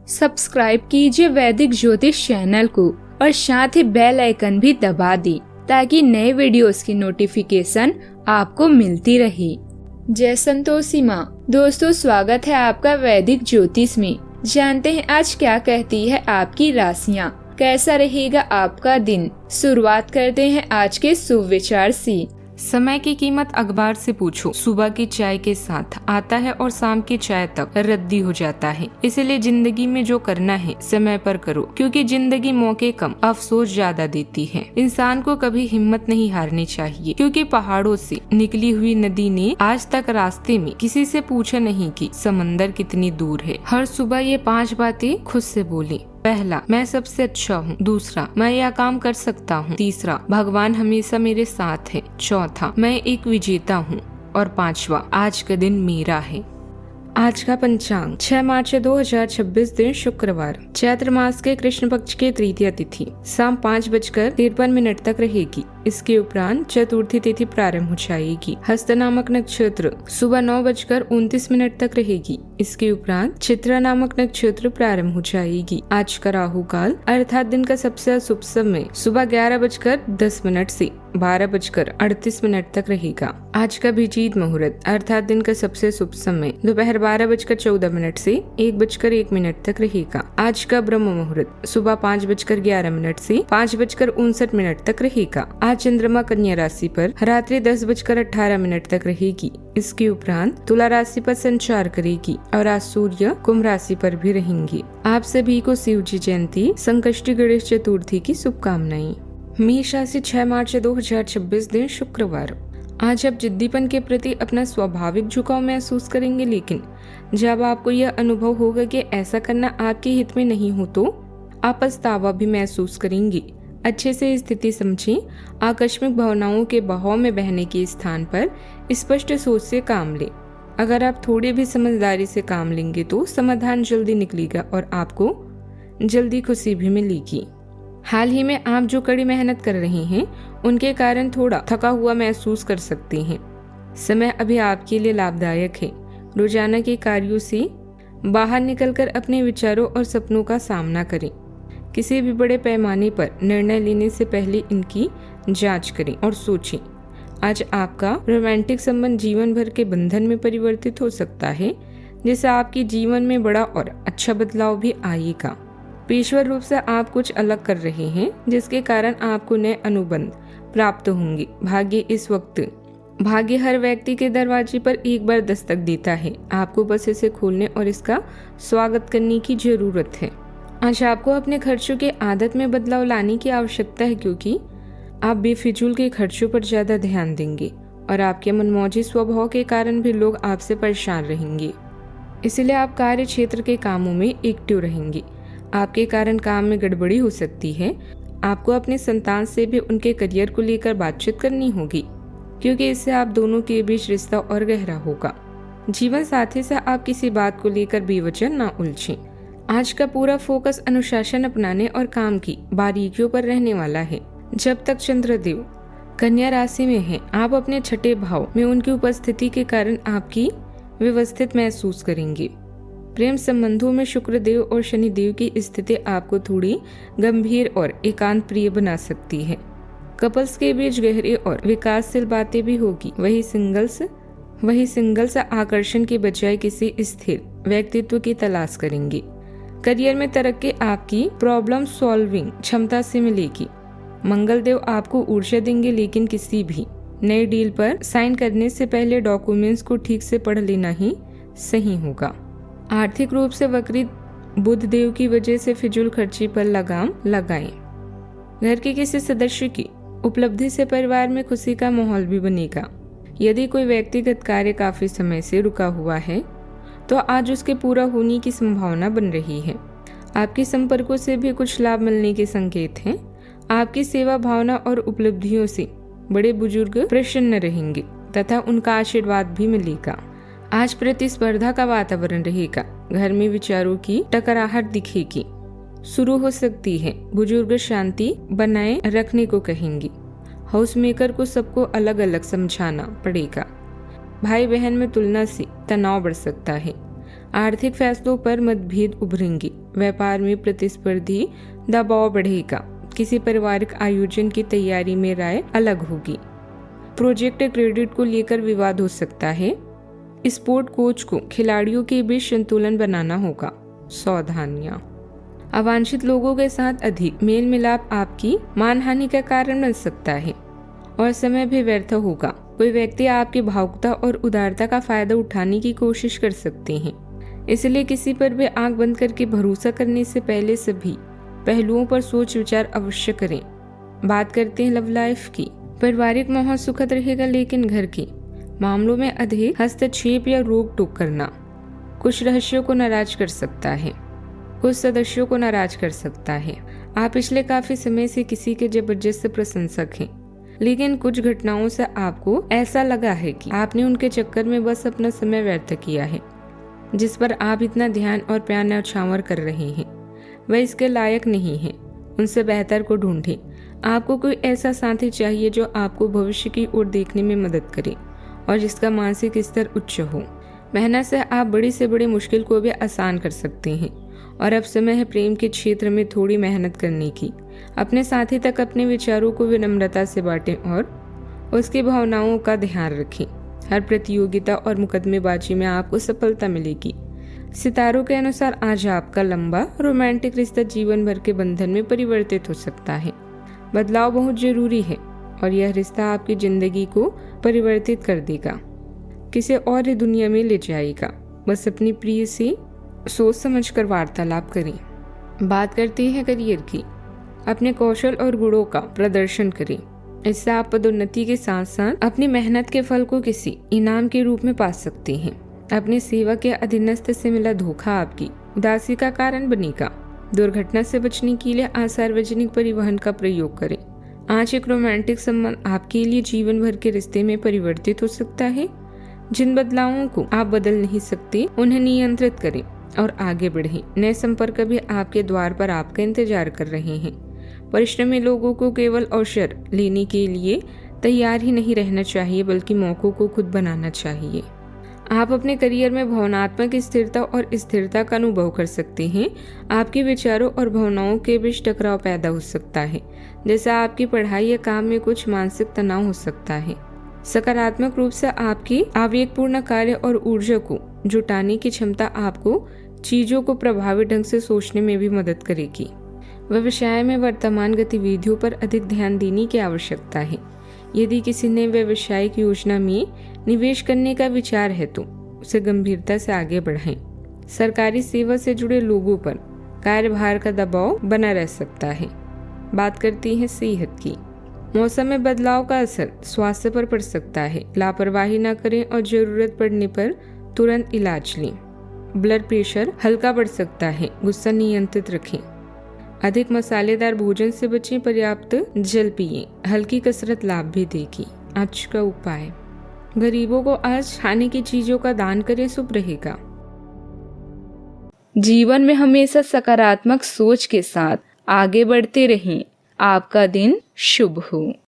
Subscribe कीजिए वैदिक ज्योतिष चैनल को और साथ ही बेल आइकन भी दबा दी ताकि नए वीडियोस की नोटिफिकेशन आपको मिलती रहे। जय संतोषी माँ। दोस्तों, स्वागत है आपका वैदिक ज्योतिष में। जानते हैं आज क्या कहती है आपकी राशियाँ, कैसा रहेगा आपका दिन। शुरुआत करते हैं आज के शुभ विचार से। समय की कीमत अखबार से पूछो। सुबह की चाय के साथ आता है और शाम की चाय तक रद्दी हो जाता है। इसलिए जिंदगी में जो करना है समय पर करो, क्योंकि जिंदगी मौके कम अफसोस ज्यादा देती है। इंसान को कभी हिम्मत नहीं हारनी चाहिए, क्योंकि पहाड़ों से निकली हुई नदी ने आज तक रास्ते में किसी से पूछा नहीं कि समंदर कितनी दूर है। हर सुबह ये 5 बातें खुद से बोली। पहला, मैं सबसे अच्छा हूँ। दूसरा, मैं यह काम कर सकता हूँ। तीसरा, भगवान हमेशा मेरे साथ है। चौथा, मैं एक विजेता हूँ। और 5वां, आज का दिन मेरा है। आज का पंचांग 6 मार्च 2026 दिन शुक्रवार, चैत्र मास के कृष्ण पक्ष के तृतीया तिथि शाम 5:53 तक रहेगी। इसके उपरांत चतुर्थी तिथि प्रारंभ हो जाएगी। हस्त नामक नक्षत्र सुबह 9:29 तक रहेगी। इसके उपरांत चित्रा नामक नक्षत्र प्रारंभ हो जाएगी। आज का राहु काल अर्थात दिन का सबसे शुभ समय सुबह 11:10 से 12:38 तक रहेगा। आज का अभिजीत मुहूर्त अर्थात दिन का सबसे शुभ समय दोपहर 12:14 से 1:01 तक रहेगा। आज का ब्रह्म मुहूर्त सुबह 5:11 से 5:59 तक रहेगा। आज चंद्रमा कन्या राशि पर रात्रि 10:18 तक रहेगी। इसके उपरांत तुला राशि पर संचार करेगी और आज सूर्य कुंभ राशि पर भी रहेंगे। आप सभी को शिव जी जयंती संकष्टी गणेश चतुर्थी की शुभकामनाएं। मेष राशि 6 मार्च 2026 दिन शुक्रवार। आज आप जिद्दीपन के प्रति अपना स्वाभाविक झुकाव महसूस करेंगे, लेकिन जब आपको यह अनुभव होगा कि ऐसा करना आपके हित में नहीं हो तो आप पछतावा भी महसूस करेंगे। अच्छे से स्थिति समझें। आकस्मिक भावनाओं के बहाव में बहने के स्थान पर स्पष्ट सोच से काम लें। अगर आप थोड़ी भी समझदारी से काम लेंगे तो समाधान जल्दी निकलेगा और आपको जल्दी खुशी भी मिलेगी। हाल ही में आप जो कड़ी मेहनत कर रहे हैं उनके कारण थोड़ा थका हुआ महसूस कर सकते हैं। समय अभी आपके लिए लाभदायक है। रोजाना के कार्यों से बाहर निकलकर अपने विचारों और सपनों का सामना करें। किसी भी बड़े पैमाने पर निर्णय लेने से पहले इनकी जांच करें और सोचें। आज आपका रोमांटिक संबंध जीवन भर के बंधन में परिवर्तित हो सकता है, जिससे आपके जीवन में बड़ा और अच्छा बदलाव भी आएगा। पेशेवर रूप से आप कुछ अलग कर रहे हैं, जिसके कारण आपको नए अनुबंध प्राप्त होंगे। भाग्य हर व्यक्ति के दरवाजे पर एक बार दस्तक देता है। आपको बस इसे खोलने और इसका स्वागत करने की जरूरत है। आज आपको अपने खर्चों के आदत में बदलाव लाने की आवश्यकता है, क्योंकि आप बेफिजूल के खर्चों पर ज्यादा ध्यान देंगे और आपके मनमौजी स्वभाव के कारण भी लोग आपसे परेशान रहेंगे। इसलिए आप कार्य क्षेत्र के कामों में एक्टिव रहेंगे। आपके कारण काम में गड़बड़ी हो सकती है। आपको अपने संतान से भी उनके करियर को लेकर बातचीत करनी होगी, क्योंकि इससे आप दोनों के बीच रिश्ता और गहरा होगा। जीवन साथी से आप किसी बात को लेकर बेवजह ना उलझें। आज का पूरा फोकस अनुशासन अपनाने और काम की बारीकियों पर रहने वाला है। जब तक चंद्रदेव कन्या राशि में है, आप अपने छठे भाव में उनकी उपस्थिति के कारण आपकी व्यवस्थित महसूस करेंगे। प्रेम संबंधों में शुक्रदेव और शनिदेव की स्थिति आपको थोड़ी गंभीर और एकांत प्रिय बना सकती है। कपल्स के बीच गहरी और विकासशील बातें भी होगी। वही सिंगल्स आकर्षण के बजाय किसी स्थिर व्यक्तित्व की तलाश करेंगे। करियर में तरक्की आपकी प्रॉब्लम सॉल्विंग क्षमता से मिलेगी। मंगल देव आपको ऊर्जा देंगे, लेकिन किसी भी नई डील पर साइन करने से पहले डॉक्यूमेंट्स को ठीक से पढ़ लेना ही सही होगा। आर्थिक रूप से वक्रित बुध देव की वजह से फिजूल खर्ची पर लगाम लगाएं। घर के किसी सदस्य की उपलब्धि से परिवार में खुशी का माहौल भी बनेगा। यदि कोई व्यक्तिगत कार्य काफी समय से रुका हुआ है तो आज उसके पूरा होने की संभावना बन रही है। आपके संपर्कों से भी कुछ लाभ मिलने के संकेत हैं। आपकी सेवा भावना और उपलब्धियों से बड़े बुजुर्ग प्रसन्न रहेंगे तथा उनका आशीर्वाद भी मिलेगा। आज प्रतिस्पर्धा का वातावरण रहेगा। घर में विचारों की टकराहट दिखेगी, शुरू हो सकती है। बुजुर्ग शांति बनाए रखने को कहेंगे। हाउस मेकर को सबको अलग अलग समझाना पड़ेगा। भाई बहन में तुलना से तनाव बढ़ सकता है। आर्थिक फैसलों पर मतभेद उभरेंगे। व्यापार में प्रतिस्पर्धी दबाव बढ़ेगा। किसी पारिवारिक आयोजन की तैयारी में राय अलग होगी। प्रोजेक्ट क्रेडिट को लेकर विवाद हो सकता है। स्पोर्ट कोच को खिलाड़ियों के बीच संतुलन बनाना होगा। सावधानियां। अवांछित लोगों के साथ अधिक मेल मिलाप आपकी मानहानि का कारण बन सकता है और समय भी व्यर्थ होगा। कोई व्यक्ति आपकी भावुकता और उदारता का फायदा उठाने की कोशिश कर सकते हैं, इसलिए किसी पर भी आंख बंद करके भरोसा करने से पहले सभी पहलुओं पर सोच विचार अवश्य करें। बात करते हैं लव लाइफ की। पारिवारिक माहौल सुखद रहेगा, लेकिन घर के मामलों में अधिक हस्तक्षेप या रोक टोक करना कुछ रहस्यों को नाराज कर सकता है, कुछ सदस्यों को नाराज कर सकता है। आप पिछले काफी समय से किसी के जबरदस्त प्रशंसक हैं, लेकिन कुछ घटनाओं से आपको ऐसा लगा है कि आपने उनके चक्कर में बस अपना समय व्यर्थ किया है। जिस पर आप इतना ध्यान और प्यार न्यौछावर कर रहे हैं वह इसके लायक नहीं है। उनसे बेहतर को ढूंढें। आपको कोई ऐसा साथी चाहिए जो आपको भविष्य की ओर देखने में मदद करे और जिसका मानसिक स्तर उच्च हो। मेहनत से आप बड़ी से बड़ी मुश्किल को भी आसान कर सकते हैं और अब समय है प्रेम के क्षेत्र में थोड़ी मेहनत करने की। अपने साथी तक अपने विचारों को विनम्रता से बांटें और उसकी भावनाओं का ध्यान रखें। हर प्रतियोगिता और मुकदमेबाजी में आपको सफलता मिलेगी। सितारों के अनुसार आज आपका लंबा रोमांटिक रिश्ता जीवन भर के बंधन में परिवर्तित हो सकता है। बदलाव बहुत जरूरी है और यह रिश्ता आपकी जिंदगी को परिवर्तित कर देगा, किसी और दुनिया में ले जाएगा। बस अपनी प्रिय से सोच समझकर वार्तालाप करें। बात करते हैं करियर की। अपने कौशल और गुणों का प्रदर्शन करें। इससे आप पदोन्नति के साथ साथ अपनी मेहनत के फल को किसी इनाम के रूप में पा सकते हैं। अपने सेवा के अधीनस्थ से मिला धोखा आपकी उदासी का कारण बनेगा। दुर्घटना से बचने के लिए सार्वजनिक परिवहन का प्रयोग करें। आज एक रोमांटिक संबंध आपके लिए जीवन भर के रिश्ते में परिवर्तित हो सकता है। जिन बदलावों को आप बदल नहीं सकते उन्हें नियंत्रित करें और आगे बढ़ें। नए संपर्क भी आपके द्वार पर आपका इंतजार कर रहे हैं। परिश्रमी लोगों को केवल अवसर लेने के लिए तैयार ही नहीं रहना चाहिए, बल्कि मौकों को खुद बनाना चाहिए। आप अपने करियर में भावनात्मक स्थिरता और स्थिरता का अनुभव कर सकते हैं। आपके विचारों और भावनाओं के बीच टकराव पैदा हो सकता है, जैसे आपकी पढ़ाई या काम में कुछ मानसिक तनाव हो सकता है। सकारात्मक रूप से आपकी आवेगपूर्ण कार्य और ऊर्जा को जुटाने की क्षमता आपको चीजों को प्रभावी ढंग से सोचने में भी मदद करेगी। व्यवसाय में वर्तमान गतिविधियों पर अधिक ध्यान देने की आवश्यकता है। यदि किसी ने व्यावसायिक योजना में निवेश करने का विचार है तो उसे गंभीरता से आगे बढ़ाएं। सरकारी सेवा से जुड़े लोगों पर कार्यभार का दबाव बना रह सकता है। बात करती हैं सेहत की। मौसम में बदलाव का असर स्वास्थ्य पर पड़ सकता है। लापरवाही न करें और जरूरत पड़ने पर तुरंत इलाज लें। ब्लड प्रेशर हल्का बढ़ सकता है। गुस्सा नियंत्रित रखें। अधिक मसालेदार भोजन से बचें। पर्याप्त जल पिएं। हल्की कसरत लाभ भी देगी। आज का उपाय, गरीबों को आज खाने की चीजों का दान करें, शुभ रहेगा। जीवन में हमेशा सकारात्मक सोच के साथ आगे बढ़ते रहें। आपका दिन शुभ हो।